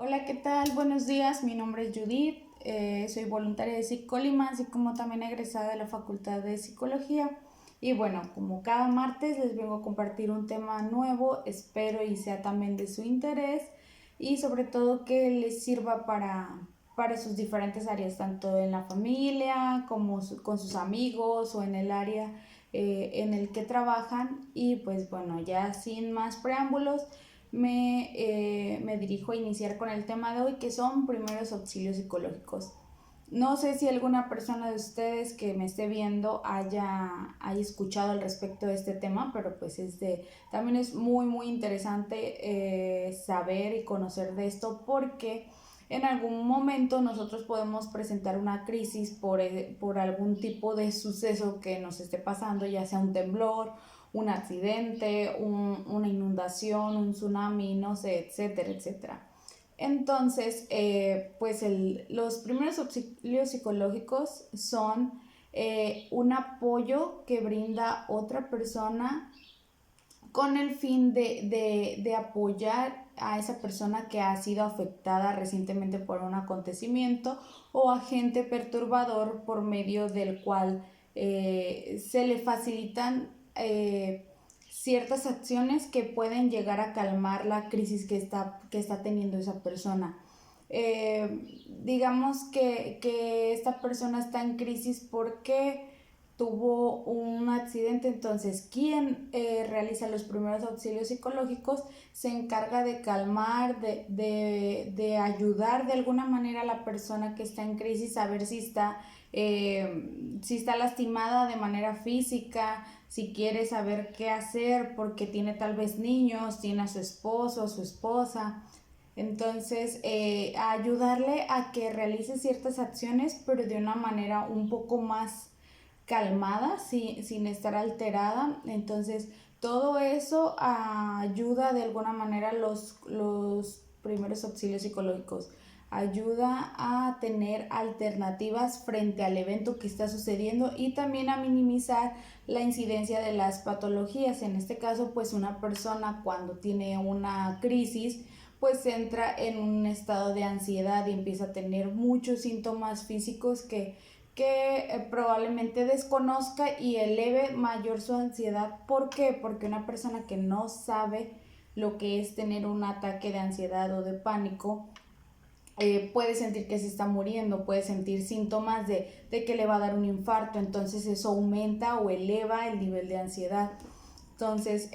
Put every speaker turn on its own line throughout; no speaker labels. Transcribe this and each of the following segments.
Hola, ¿qué tal? Buenos días, mi nombre es Judith, soy voluntaria de Psicolima, así como también egresada de la Facultad de Psicología. Y bueno, como cada martes les vengo a compartir un tema nuevo, espero y sea también de su interés y sobre todo que les sirva para sus diferentes áreas, tanto en la familia como con sus amigos o en el área en el que trabajan. Y pues bueno, ya sin más preámbulos, me dirijo a iniciar con el tema de hoy, que son primeros auxilios psicológicos. No sé si alguna persona de ustedes que me esté viendo haya escuchado al respecto de este tema, pero pues también es muy interesante saber y conocer de esto, porque en algún momento nosotros podemos presentar una crisis por algún tipo de suceso que nos esté pasando, ya sea un temblor, un accidente, una inundación, un tsunami, no sé, etcétera, etcétera. Entonces, pues los primeros auxilios psicológicos son un apoyo que brinda otra persona con el fin de apoyar a esa persona que ha sido afectada recientemente por un acontecimiento o agente perturbador por medio del cual se le facilitan ciertas acciones que pueden llegar a calmar la crisis que está teniendo esa persona. Digamos que esta persona está en crisis porque tuvo un accidente. Entonces quien realiza los primeros auxilios psicológicos se encarga de calmar, de ayudar de alguna manera a la persona que está en crisis a ver si está lastimada de manera física, si quiere saber qué hacer porque tiene tal vez niños, tiene a su esposo, a su esposa. Entonces, ayudarle a que realice ciertas acciones, pero de una manera un poco más calmada, sin estar alterada. Entonces, todo eso ayuda de alguna manera los primeros auxilios psicológicos. Ayuda a tener alternativas frente al evento que está sucediendo y también a minimizar la incidencia de las patologías. En este caso, pues una persona cuando tiene una crisis, pues entra en un estado de ansiedad y empieza a tener muchos síntomas físicos que probablemente desconozca y eleve mayor su ansiedad. ¿Por qué? Porque una persona que no sabe lo que es tener un ataque de ansiedad o de pánico, puede sentir que se está muriendo, puede sentir síntomas de que le va a dar un infarto. Entonces eso aumenta o eleva el nivel de ansiedad. Entonces,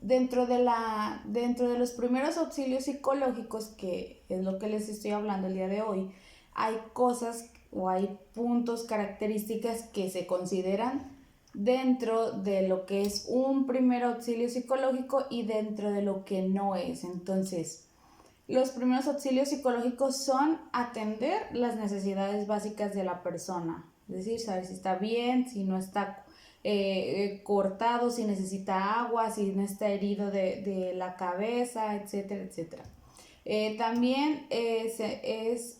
dentro de los primeros auxilios psicológicos, que es lo que les estoy hablando el día de hoy, hay cosas o hay puntos, características que se consideran dentro de lo que es un primer auxilio psicológico y dentro de lo que no es. Entonces, los primeros auxilios psicológicos son atender las necesidades básicas de la persona, es decir, saber si está bien, si no está cortado, si necesita agua, si no está herido de la cabeza, etcétera, etcétera. También es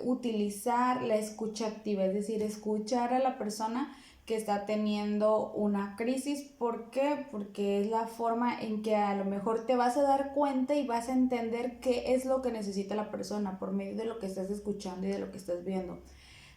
utilizar la escucha activa, es decir, escuchar a la persona que está teniendo una crisis. ¿Por qué? Porque es la forma en que a lo mejor te vas a dar cuenta y vas a entender qué es lo que necesita la persona por medio de lo que estás escuchando y de lo que estás viendo.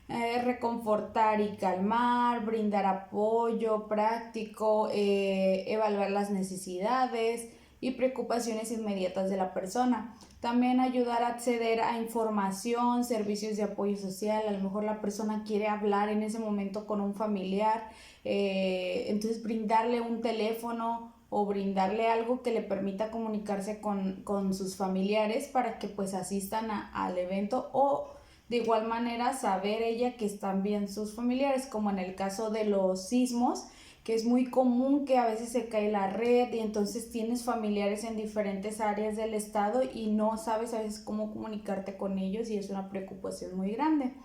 Reconfortar y calmar, brindar apoyo práctico, evaluar las necesidades y preocupaciones inmediatas de la persona. También ayudar a acceder a información, servicios de apoyo social. A lo mejor la persona quiere hablar en ese momento con un familiar, entonces brindarle un teléfono o brindarle algo que le permita comunicarse con sus familiares para que pues asistan al evento, o de igual manera saber ella que están bien sus familiares, como en el caso de los sismos, que es muy común que a veces se cae la red y entonces tienes familiares en diferentes áreas del estado y no sabes a veces cómo comunicarte con ellos y es una preocupación muy grande.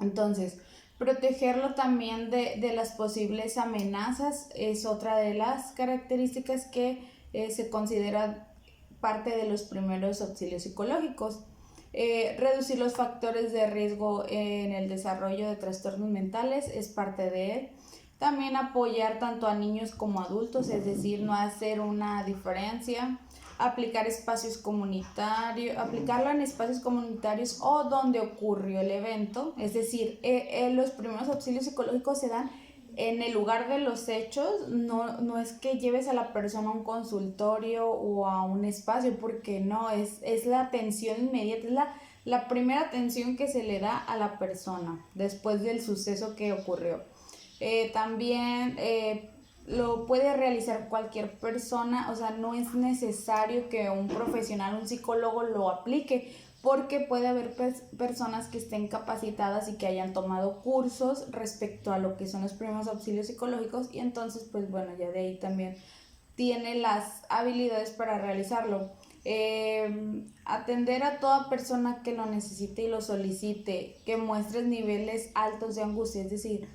Entonces, protegerlo también de las posibles amenazas es otra de las características que se considera parte de los primeros auxilios psicológicos. Reducir los factores de riesgo en el desarrollo de trastornos mentales es parte de él. También apoyar tanto a niños como a adultos, es decir, no hacer una diferencia. aplicarla en espacios comunitarios o donde ocurrió el evento. Es decir, los primeros auxilios psicológicos se dan en el lugar de los hechos. No es que lleves a la persona a un consultorio o a un espacio, porque no, es la atención inmediata, es la primera atención que se le da a la persona después del suceso que ocurrió. También lo puede realizar cualquier persona, o sea, no es necesario que un profesional, un psicólogo lo aplique, porque puede haber personas que estén capacitadas y que hayan tomado cursos respecto a lo que son los primeros auxilios psicológicos, y entonces pues bueno, ya de ahí también tiene las habilidades para realizarlo. Atender a toda persona que lo necesite y lo solicite, que muestres niveles altos de angustia, es decir,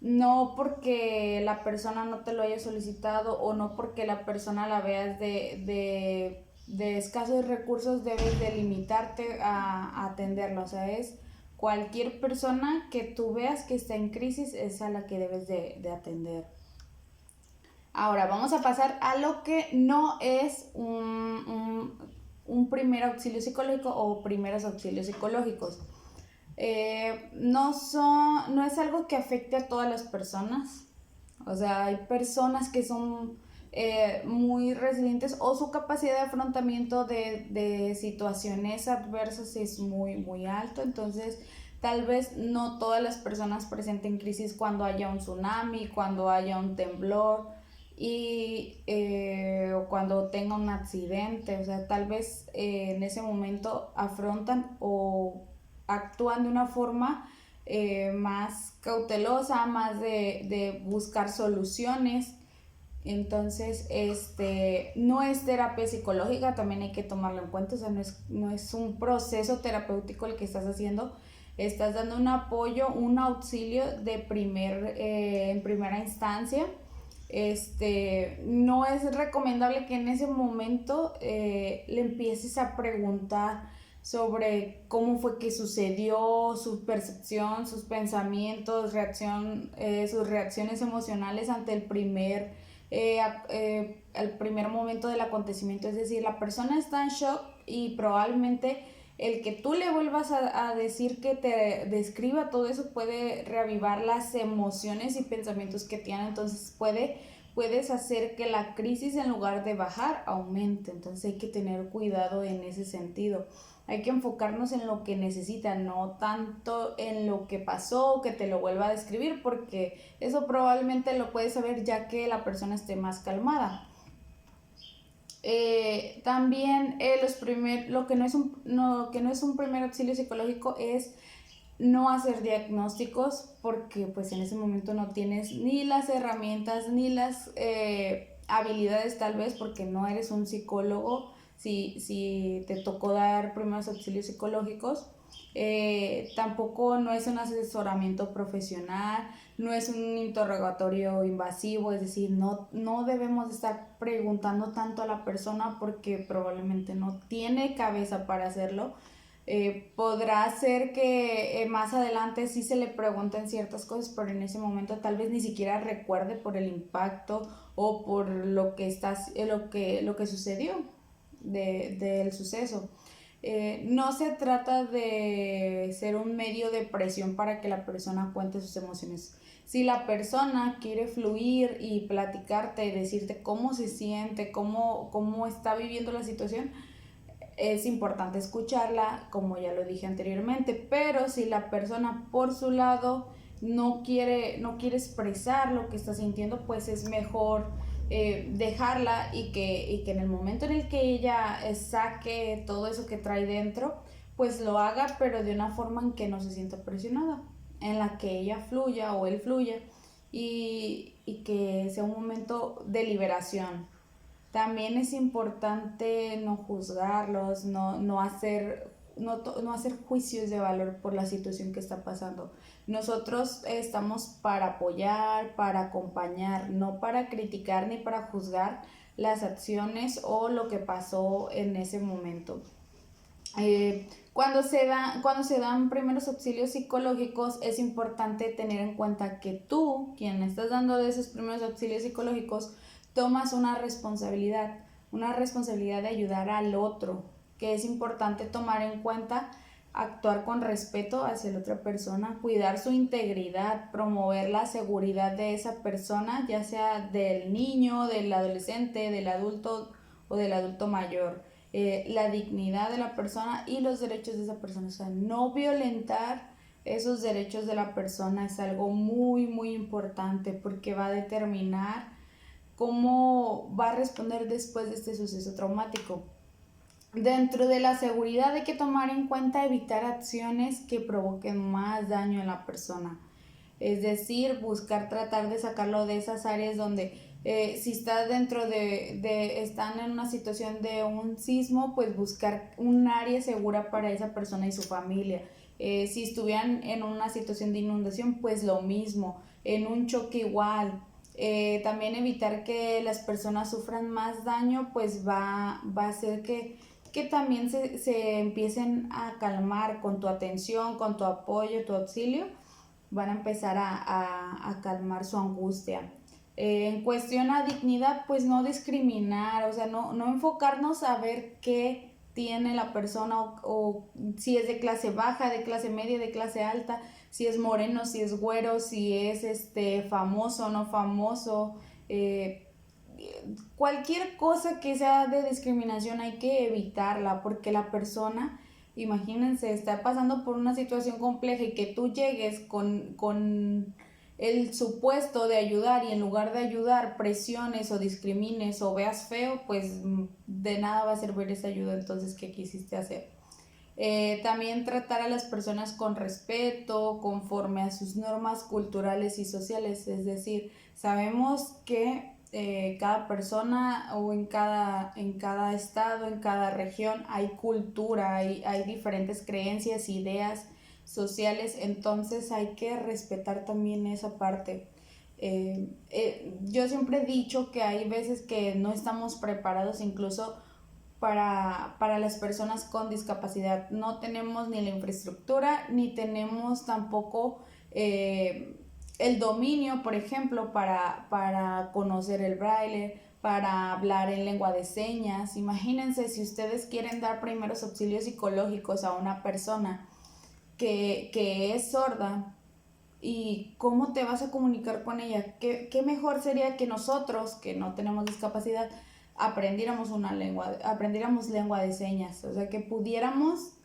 no porque la persona no te lo haya solicitado o no porque la persona la veas de escasos recursos debes de limitarte a atenderlo. O sea, es cualquier persona que tú veas que está en crisis es a la que debes de atender. Ahora vamos a pasar a lo que no es un primer auxilio psicológico o primeros auxilios psicológicos. No es algo que afecte a todas las personas. O sea, hay personas que son muy resilientes o su capacidad de afrontamiento de situaciones adversas es muy, muy alto. Entonces, tal vez no todas las personas presenten crisis cuando haya un tsunami, cuando haya un temblor o cuando tenga un accidente. O sea, tal vez en ese momento afrontan o actúan de una forma más cautelosa, más de buscar soluciones. Entonces, no es terapia psicológica, también hay que tomarlo en cuenta. O sea, no es un proceso terapéutico el que estás haciendo. Estás dando un apoyo, un auxilio en primera instancia. No es recomendable que en ese momento le empieces a preguntar sobre cómo fue que sucedió, su percepción, sus pensamientos, sus reacciones emocionales ante el primer momento del acontecimiento. Es decir, la persona está en shock y probablemente el que tú le vuelvas a decir que te describa todo eso puede reavivar las emociones y pensamientos que tiene. Entonces puedes hacer que la crisis, en lugar de bajar, aumente. Entonces hay que tener cuidado en ese sentido. Hay que enfocarnos en lo que necesita, no tanto en lo que pasó, que te lo vuelva a describir, porque eso probablemente lo puedes saber ya que la persona esté más calmada. También lo que no es un primer auxilio psicológico es no hacer diagnósticos, porque pues en ese momento no tienes ni las herramientas ni las habilidades, tal vez porque no eres un psicólogo. Si te tocó dar primeros auxilios psicológicos, tampoco no es un asesoramiento profesional, no es un interrogatorio invasivo. Es decir, no debemos estar preguntando tanto a la persona porque probablemente no tiene cabeza para hacerlo. Podrá ser que más adelante sí se le pregunten ciertas cosas, pero en ese momento tal vez ni siquiera recuerde por el impacto o por lo que sucedió del suceso. No se trata de ser un medio de presión para que la persona cuente sus emociones. Si la persona quiere fluir y platicarte, decirte cómo se siente, cómo está viviendo la situación, es importante escucharla, como ya lo dije anteriormente. Pero si la persona por su lado no quiere expresar lo que está sintiendo, pues es mejor dejarla y que en el momento en el que ella saque todo eso que trae dentro, pues lo haga, pero de una forma en que no se sienta presionada, en la que ella fluya o él fluya, y que sea un momento de liberación. También es importante no juzgarlos, no hacer juicios de valor por la situación que está pasando. Nosotros estamos para apoyar, para acompañar, no para criticar ni para juzgar las acciones o lo que pasó en ese momento. Cuando se dan primeros auxilios psicológicos, es importante tener en cuenta que tú, quien estás dando de esos primeros auxilios psicológicos, tomas una responsabilidad. una responsabilidad de ayudar al otro, que es importante tomar en cuenta actuar con respeto hacia la otra persona, cuidar su integridad, promover la seguridad de esa persona, ya sea del niño, del adolescente, del adulto o del adulto mayor, la dignidad de la persona y los derechos de esa persona, o sea, no violentar esos derechos de la persona es algo muy muy importante porque va a determinar cómo va a responder después de este suceso traumático. Dentro de la seguridad hay que tomar en cuenta evitar acciones que provoquen más daño en la persona. Es decir, buscar tratar de sacarlo de esas áreas donde si está están en una situación de un sismo, pues buscar un área segura para esa persona y su familia. Si estuvieran en una situación de inundación, pues lo mismo, en un choque igual. También evitar que las personas sufran más daño, pues va a hacer que también se empiecen a calmar con tu atención, con tu apoyo, tu auxilio, van a empezar a calmar su angustia. En cuestión a dignidad, pues no discriminar, o sea, no enfocarnos a ver qué tiene la persona o si es de clase baja, de clase media, de clase alta, si es moreno, si es güero, si es famoso o no famoso. Cualquier cosa que sea de discriminación hay que evitarla porque la persona, imagínense, está pasando por una situación compleja y que tú llegues con el supuesto de ayudar y en lugar de ayudar presiones o discrimines o veas feo, pues de nada va a servir esa ayuda. Entonces, ¿qué quisiste hacer? También tratar a las personas con respeto, conforme a sus normas culturales y sociales, es decir, sabemos que cada persona o en cada estado, en cada región hay cultura, hay diferentes creencias, ideas sociales, entonces hay que respetar también esa parte. Yo siempre he dicho que hay veces que no estamos preparados incluso para las personas con discapacidad. No tenemos ni la infraestructura, ni tenemos tampoco el dominio, por ejemplo, para conocer el braille, para hablar en lengua de señas. Imagínense si ustedes quieren dar primeros auxilios psicológicos a una persona que es sorda. ¿Y cómo te vas a comunicar con ella? ¿Qué mejor sería que nosotros, que no tenemos discapacidad, aprendiéramos lengua de señas? O sea, que pudiéramos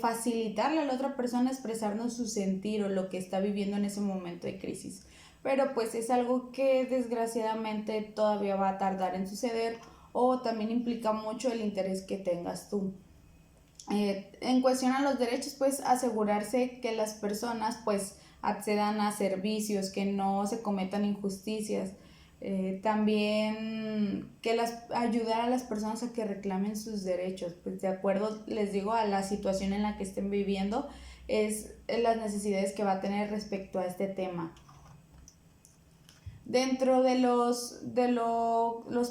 facilitarle a la otra persona expresarnos su sentir o lo que está viviendo en ese momento de crisis. Pero pues es algo que desgraciadamente todavía va a tardar en suceder o también implica mucho el interés que tengas tú. En cuestión a los derechos, pues asegurarse que las personas pues accedan a servicios, que no se cometan injusticias, también ayudar a las personas a que reclamen sus derechos, pues de acuerdo, les digo, a la situación en la que estén viviendo, es las necesidades que va a tener respecto a este tema. Dentro de los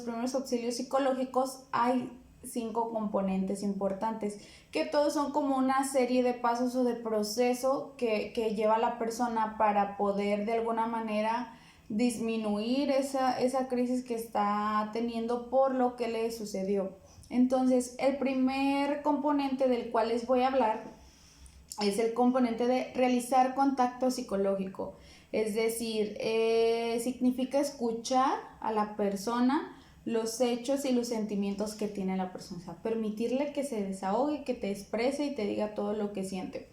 primeros auxilios psicológicos hay 5 componentes importantes, que todos son como una serie de pasos o de proceso que lleva a la persona para poder de alguna manera disminuir esa crisis que está teniendo por lo que le sucedió. Entonces, el primer componente del cual les voy a hablar es el componente de realizar contacto psicológico. Es decir, significa escuchar a la persona, los hechos y los sentimientos que tiene la persona. O sea, permitirle que se desahogue, que te exprese y te diga todo lo que siente.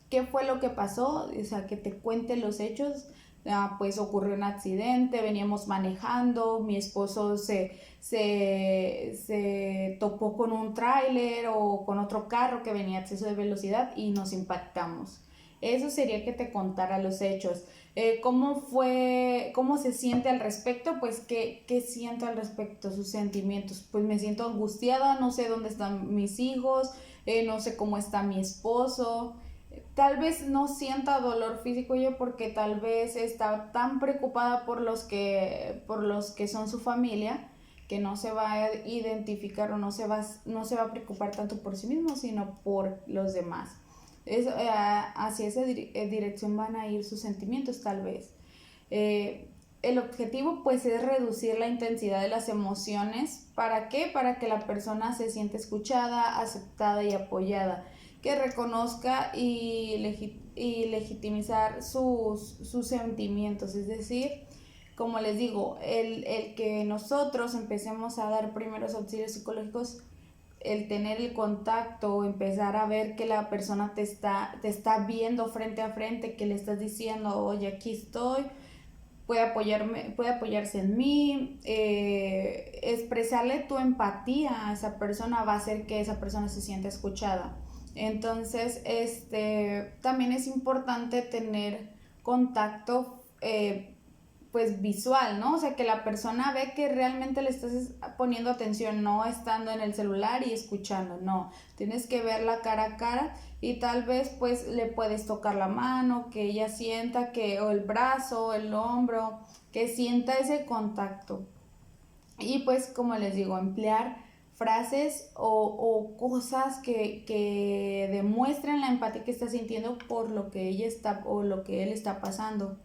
¿Qué fue lo que pasó? O sea, que te cuente los hechos. Pues ocurrió un accidente, veníamos manejando, mi esposo se topó con un tráiler o con otro carro que venía a exceso de velocidad y nos impactamos. Eso sería que te contara los hechos. ¿Cómo se siente al respecto? Pues, ¿qué siento al respecto? Sus sentimientos. Pues me siento angustiada, no sé dónde están mis hijos, no sé cómo está mi esposo. Tal vez no sienta dolor físico yo porque tal vez está tan preocupada por los que son su familia que no se va a identificar o no se va a preocupar tanto por sí mismo, sino por los demás. Hacia esa dirección van a ir sus sentimientos tal vez. el objetivo pues es reducir la intensidad de las emociones. ¿Para qué? Para que la persona se sienta escuchada, aceptada y apoyada, que reconozca y legitimizar sus sentimientos. Es decir, como les digo, el que nosotros empecemos a dar primeros auxilios psicológicos, el tener el contacto, empezar a ver que la persona te está viendo frente a frente, que le estás diciendo, oye, aquí estoy, puede apoyarse en mí, expresarle tu empatía a esa persona va a hacer que esa persona se sienta escuchada. Entonces, también es importante tener contacto, pues visual, ¿no? O sea, que la persona ve que realmente le estás poniendo atención, no estando en el celular y escuchando, no. Tienes que verla cara a cara y tal vez pues le puedes tocar la mano, que ella sienta o el brazo, el hombro, que sienta ese contacto. Y pues como les digo, emplear frases o cosas que demuestren la empatía que está sintiendo por lo que ella está o lo que él está pasando.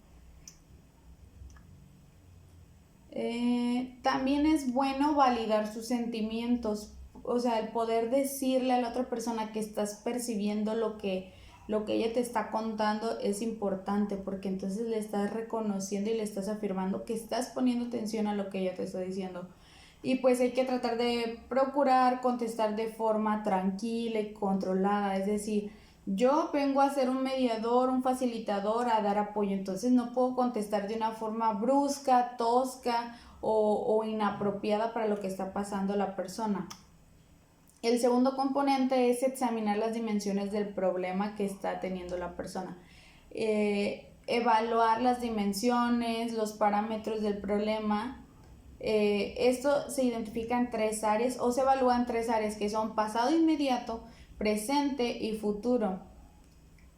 También es bueno validar sus sentimientos, o sea, el poder decirle a la otra persona que estás percibiendo lo que ella te está contando es importante, porque entonces le estás reconociendo y le estás afirmando que estás poniendo atención a lo que ella te está diciendo. Y pues hay que tratar de procurar contestar de forma tranquila y controlada, es decir, yo vengo a ser un mediador, un facilitador, a dar apoyo, entonces no puedo contestar de una forma brusca, tosca o inapropiada para lo que está pasando la persona. El segundo componente es examinar las dimensiones del problema que está teniendo la persona. Evaluar las dimensiones, los parámetros del problema. Esto se identifica en 3 áreas o se evalúa en 3 áreas que son pasado inmediato, presente y futuro.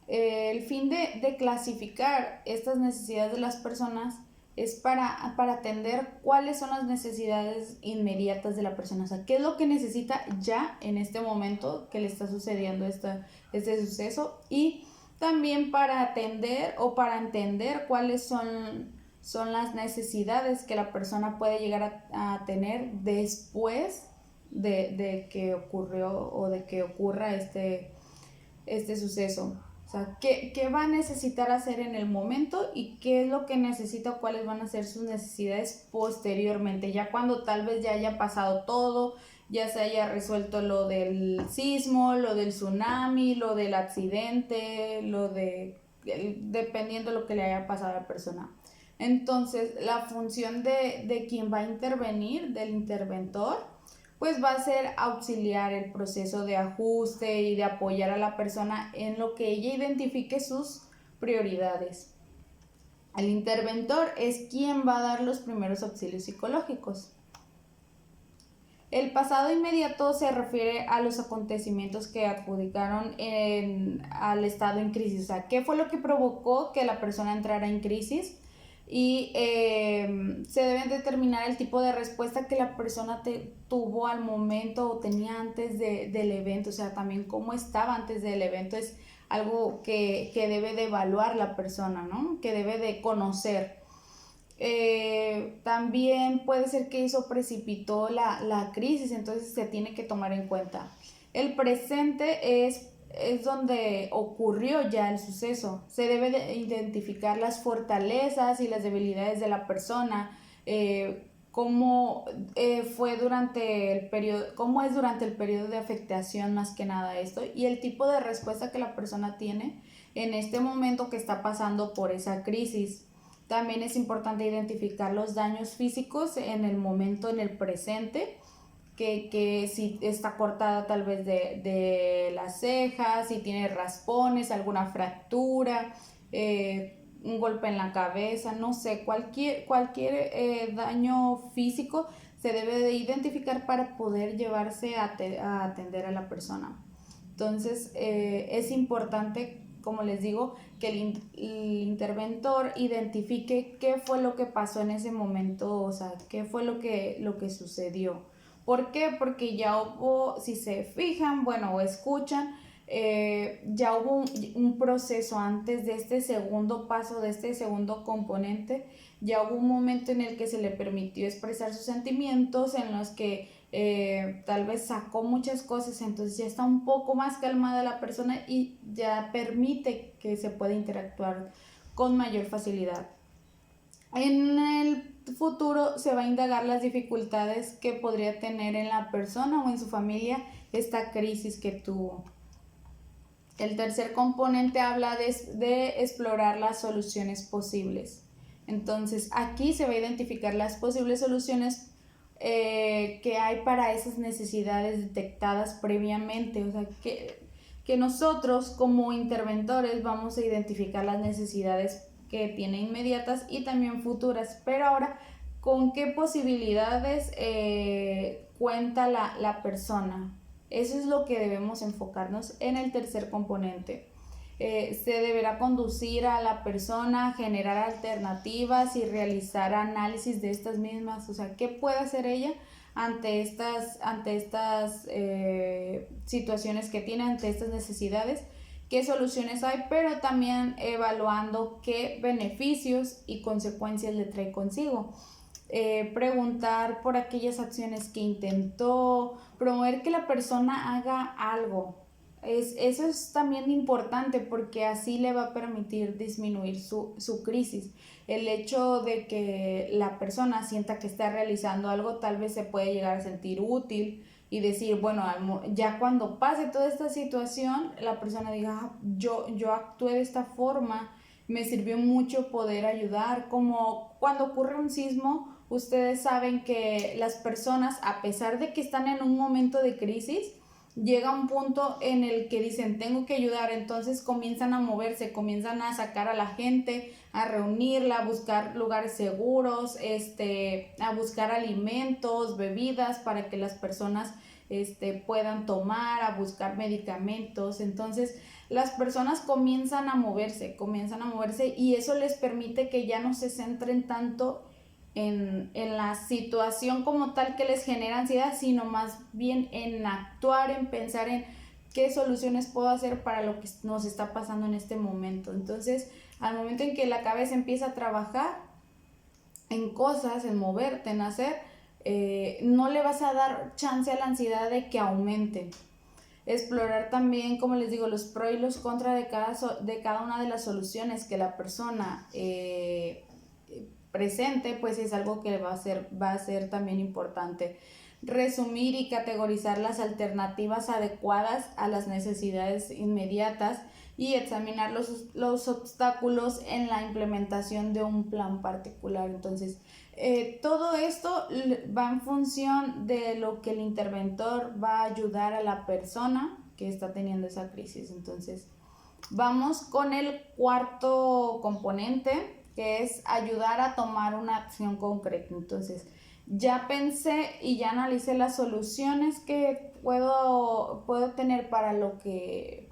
El fin de clasificar estas necesidades de las personas es para atender cuáles son las necesidades inmediatas de la persona, o sea, qué es lo que necesita ya en este momento que le está sucediendo este suceso, y también para atender o para entender cuáles son las necesidades que la persona puede llegar a tener después de que ocurrió o de que ocurra este suceso. O sea, ¿qué va a necesitar hacer en el momento y qué es lo que necesita o cuáles van a ser sus necesidades posteriormente? Ya cuando tal vez ya haya pasado todo, ya se haya resuelto lo del sismo, lo del tsunami, lo del accidente, dependiendo de lo que le haya pasado a la persona. Entonces, la función de quien va a intervenir, del interventor, pues va a ser auxiliar el proceso de ajuste y de apoyar a la persona en lo que ella identifique sus prioridades. El interventor es quien va a dar los primeros auxilios psicológicos. El pasado inmediato se refiere a los acontecimientos que adjudicaron al estado en crisis, o sea, qué fue lo que provocó que la persona entrara en crisis, y se debe determinar el tipo de respuesta que la persona tuvo al momento o tenía antes del evento, o sea, también cómo estaba antes del evento es algo que debe de evaluar la persona, ¿no? Que debe de conocer. También puede ser que eso precipitó la crisis, entonces se tiene que tomar en cuenta. El presente es donde ocurrió ya el suceso. Se debe de identificar las fortalezas y las debilidades de la persona, cómo fue durante el periodo, cómo es durante el periodo de afectación más que nada esto, y el tipo de respuesta que la persona tiene en este momento que está pasando por esa crisis. También es importante identificar los daños físicos en el momento, en el presente, que si está cortada tal vez de las cejas, si tiene raspones, alguna fractura, un golpe en la cabeza, no sé, cualquier daño físico se debe de identificar para poder llevarse a atender a la persona. Entonces es importante, como les digo, que el interventor identifique qué fue lo que pasó en ese momento, o sea, qué fue lo que sucedió. ¿Por qué? Porque ya hubo, si se fijan, bueno, o escuchan, ya hubo un proceso antes de este segundo paso, de este segundo componente, ya hubo un momento en el que se le permitió expresar sus sentimientos, en los que tal vez sacó muchas cosas, entonces ya está un poco más calmada la persona y ya permite que se pueda interactuar con mayor facilidad. En el futuro se va a indagar las dificultades que podría tener en la persona o en su familia esta crisis que tuvo. El tercer componente habla de explorar las soluciones posibles. Entonces aquí se va a identificar las posibles soluciones que hay para esas necesidades detectadas previamente. O sea, que nosotros como interventores vamos a identificar las necesidades que tiene inmediatas y también futuras. Pero ahora, ¿con qué posibilidades cuenta la persona? Eso es lo que debemos enfocarnos en el tercer componente. Se deberá conducir a la persona a generar alternativas y realizar análisis de estas mismas. O sea, ¿qué puede hacer ella ante estas situaciones que tiene, ante estas necesidades? ¿Qué soluciones hay? Pero también evaluando qué beneficios y consecuencias le trae consigo. Preguntar por aquellas acciones que intentó, promover que la persona haga algo. Eso es también importante porque así le va a permitir disminuir su crisis. El hecho de que la persona sienta que está realizando algo, tal vez se puede llegar a sentir útil y decir, bueno, ya cuando pase toda esta situación, la persona diga, yo actué de esta forma, me sirvió mucho poder ayudar. Como cuando ocurre un sismo, ustedes saben que las personas, a pesar de que están en un momento de crisis, llega un punto en el que dicen tengo que ayudar, entonces comienzan a moverse, comienzan a sacar a la gente, a reunirla, a buscar lugares seguros, a buscar alimentos, bebidas para que las personas puedan tomar, a buscar medicamentos. Entonces las personas comienzan a moverse y eso les permite que ya no se centren tanto en la situación como tal que les genera ansiedad, sino más bien en actuar, en pensar en qué soluciones puedo hacer para lo que nos está pasando en este momento. Entonces, al momento en que la cabeza empieza a trabajar en cosas, en moverte, en hacer, no le vas a dar chance a la ansiedad de que aumente. Explorar también, como les digo, los pros y los contras de cada una de las soluciones que la persona presente, pues es algo que va a ser también importante. Resumir y categorizar las alternativas adecuadas a las necesidades inmediatas y examinar los obstáculos en la implementación de un plan particular. Entonces, todo esto va en función de lo que el interventor va a ayudar a la persona que está teniendo esa crisis. Entonces, vamos con el cuarto componente, que es ayudar a tomar una acción concreta. Entonces, ya pensé y ya analicé las soluciones que puedo tener para lo que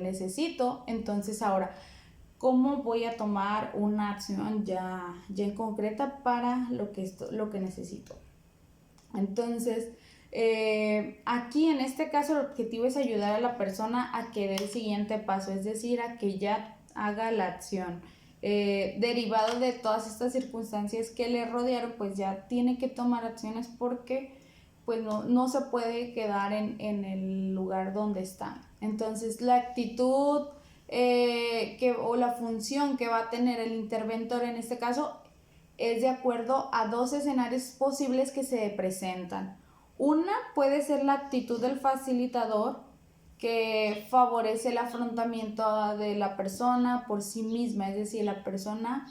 necesito. Entonces, ahora, ¿cómo voy a tomar una acción ya en concreta para lo que necesito? Entonces, aquí en este caso el objetivo es ayudar a la persona a que dé el siguiente paso, es decir, a que ya haga la acción. Derivado de todas estas circunstancias que le rodearon, pues ya tiene que tomar acciones porque pues no se puede quedar en el lugar donde está. Entonces la actitud o la función que va a tener el interventor en este caso es de acuerdo a dos escenarios posibles que se presentan. Una puede ser la actitud del facilitador, que favorece el afrontamiento de la persona por sí misma, es decir, la persona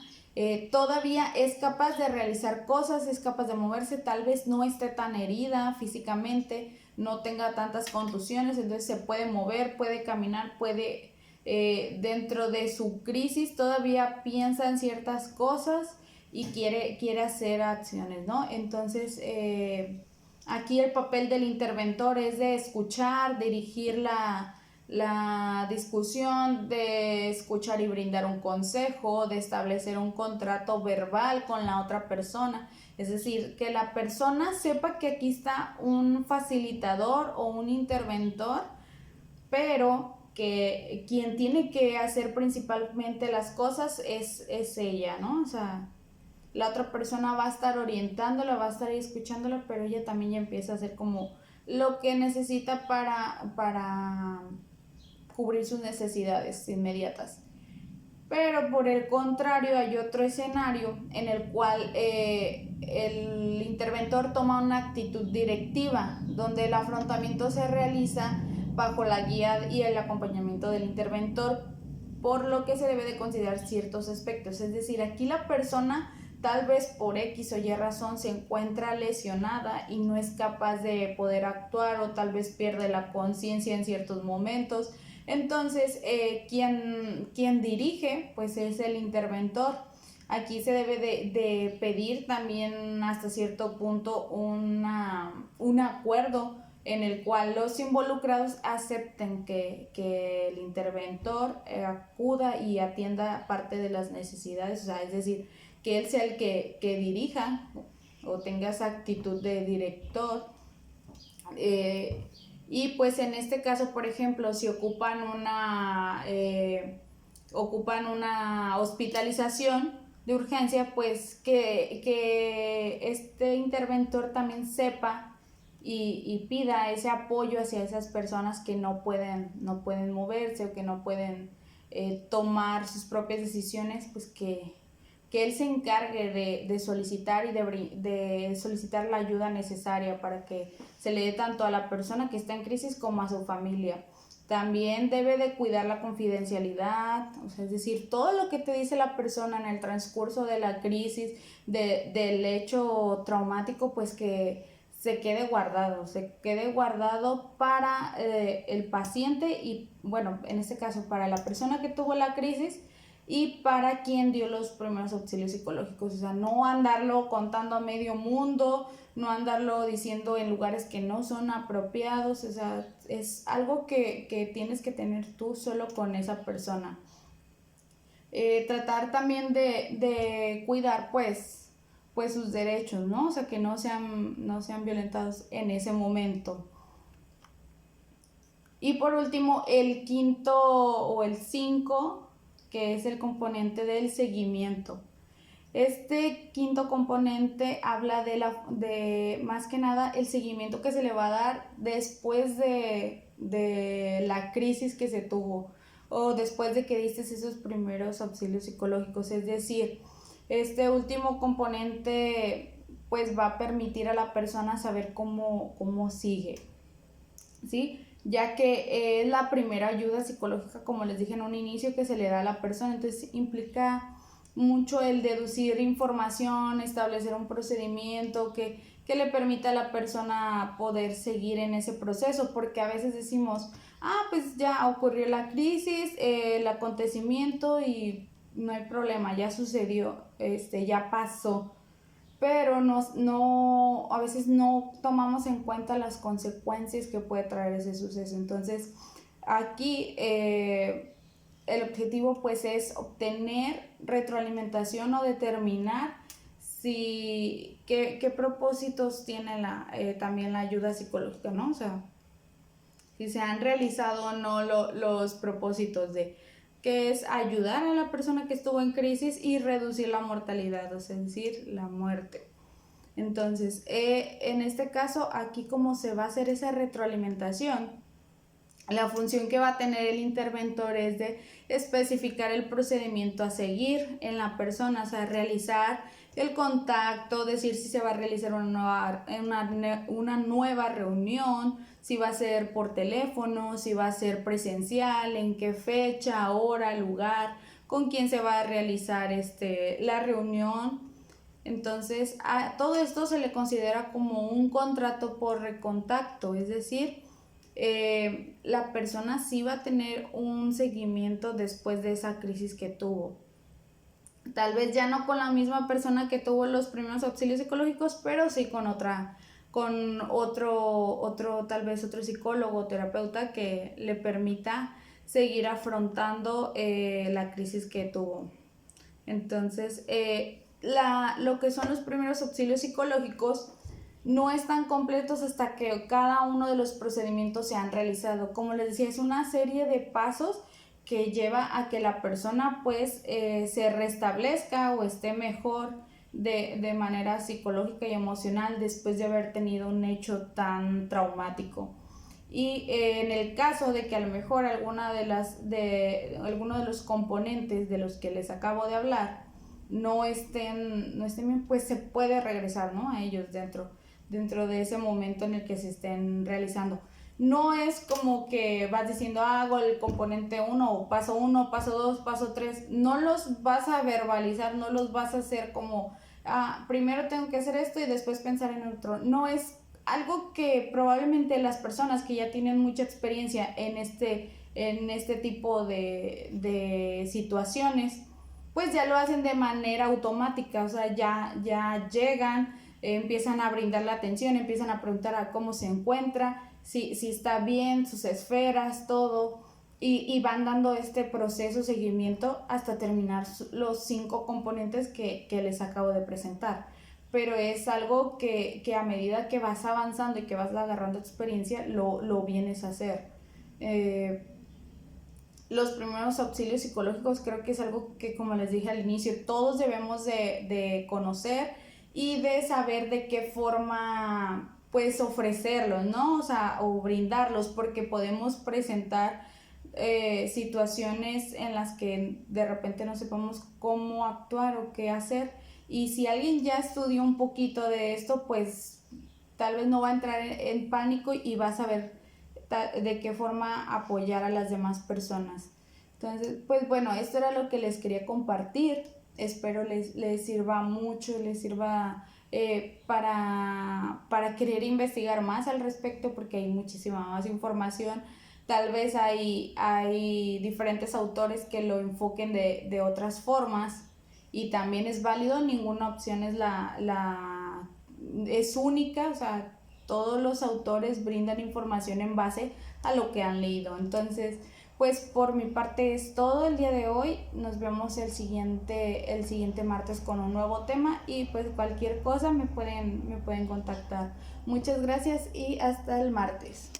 todavía es capaz de realizar cosas, es capaz de moverse, tal vez no esté tan herida físicamente, no tenga tantas contusiones, entonces se puede mover, puede caminar, puede dentro de su crisis todavía piensa en ciertas cosas y quiere hacer acciones, ¿no? Entonces, aquí el papel del interventor es de escuchar, dirigir la discusión, de escuchar y brindar un consejo, de establecer un contrato verbal con la otra persona. Es decir, que la persona sepa que aquí está un facilitador o un interventor, pero que quien tiene que hacer principalmente las cosas es ella, ¿no? O sea, la otra persona va a estar orientándola, va a estar ahí escuchándola, pero ella también ya empieza a hacer como lo que necesita para cubrir sus necesidades inmediatas. Pero por el contrario hay otro escenario en el cual el interventor toma una actitud directiva, donde el afrontamiento se realiza bajo la guía y el acompañamiento del interventor, por lo que se debe de considerar ciertos aspectos. Es decir, aquí la persona tal vez por X o Y razón se encuentra lesionada y no es capaz de poder actuar, o tal vez pierde la conciencia en ciertos momentos. Entonces, quien dirige, pues es el interventor. Aquí se debe de pedir también hasta cierto punto un acuerdo en el cual los involucrados acepten que el interventor acuda y atienda parte de las necesidades, o sea, es decir, que él sea el que dirija o tenga esa actitud de director. Y pues en este caso, por ejemplo, si ocupan una hospitalización de urgencia, pues que este interventor también sepa y pida ese apoyo hacia esas personas que no pueden moverse, o que no pueden tomar sus propias decisiones, pues que él se encargue de solicitar y de solicitar la ayuda necesaria para que se le dé tanto a la persona que está en crisis como a su familia. También debe de cuidar la confidencialidad, o sea, es decir, todo lo que te dice la persona en el transcurso de la crisis, del hecho traumático, pues que se quede guardado para el paciente y, bueno, en este caso para la persona que tuvo la crisis y para quien dio los primeros auxilios psicológicos. O sea, no andarlo contando a medio mundo, no andarlo diciendo en lugares que no son apropiados. O sea, es algo que tienes que tener tú solo con esa persona. Tratar también de cuidar pues sus derechos, ¿no? O sea, que no sean violentados en ese momento. Y por último, el quinto o el 5, que es el componente del seguimiento. Este quinto componente habla de más que nada el seguimiento que se le va a dar después de la crisis que se tuvo, o después de que diste esos primeros auxilios psicológicos. Es decir, este último componente pues va a permitir a la persona saber cómo sigue, ¿sí? Ya que es la primera ayuda psicológica, como les dije en un inicio, que se le da a la persona. Entonces implica mucho el deducir información, establecer un procedimiento que le permita a la persona poder seguir en ese proceso, porque a veces decimos, pues ya ocurrió la crisis, el acontecimiento y no hay problema, ya sucedió, ya pasó, pero a veces no tomamos en cuenta las consecuencias que puede traer ese suceso. Entonces aquí el objetivo pues es obtener retroalimentación o determinar qué propósitos tiene también la ayuda psicológica, ¿no? O sea, si se han realizado o no los propósitos que es ayudar a la persona que estuvo en crisis y reducir la mortalidad, o sea, es decir, la muerte. Entonces, en este caso, aquí como se va a hacer esa retroalimentación, la función que va a tener el interventor es de especificar el procedimiento a seguir en la persona, o sea, realizar el contacto, decir si se va a realizar una nueva reunión, si va a ser por teléfono, si va a ser presencial, en qué fecha, hora, lugar, con quién se va a realizar la reunión. Entonces, a todo esto se le considera como un contrato por recontacto, es decir, la persona sí va a tener un seguimiento después de esa crisis que tuvo. Tal vez ya no con la misma persona que tuvo los primeros auxilios psicológicos, pero sí con otro tal vez otro psicólogo o terapeuta que le permita seguir afrontando la crisis que tuvo. Entonces, lo que son los primeros auxilios psicológicos no están completos hasta que cada uno de los procedimientos se han realizado. Como les decía, es una serie de pasos que lleva a que la persona pues se restablezca o esté mejor de manera psicológica y emocional después de haber tenido un hecho tan traumático. Y en el caso de que a lo mejor alguno de los componentes de los que les acabo de hablar no estén bien, pues se puede regresar, ¿no?, a ellos dentro de ese momento en el que se estén realizando. No es como que vas diciendo, hago el componente 1, paso 2, paso 3. No los vas a verbalizar, no los vas a hacer como, primero tengo que hacer esto y después pensar en otro. No, es algo que probablemente las personas que ya tienen mucha experiencia en este tipo de situaciones, pues ya lo hacen de manera automática. O sea, ya llegan, empiezan a brindar la atención, empiezan a preguntar a cómo se encuentra, si está bien, sus esferas, todo, y van dando este proceso, seguimiento, hasta terminar los 5 componentes que les acabo de presentar. Pero es algo que a medida que vas avanzando y que vas agarrando experiencia, lo vienes a hacer. Los primeros auxilios psicológicos creo que es algo que, como les dije al inicio, todos debemos de conocer y de saber de qué forma pues ofrecerlos, ¿no? O sea, o brindarlos, porque podemos presentar situaciones en las que de repente no sepamos cómo actuar o qué hacer, y si alguien ya estudió un poquito de esto, pues tal vez no va a entrar en pánico y va a saber de qué forma apoyar a las demás personas. Entonces, pues bueno, esto era lo que les quería compartir. Espero les sirva mucho, les sirva para querer investigar más al respecto, porque hay muchísima más información. Tal vez hay diferentes autores que lo enfoquen de otras formas, y también es válido. Ninguna opción es única. O sea, todos los autores brindan información en base a lo que han leído. Entonces, pues por mi parte es todo el día de hoy. Nos vemos el siguiente martes con un nuevo tema, y pues cualquier cosa me pueden contactar. Muchas gracias y hasta el martes.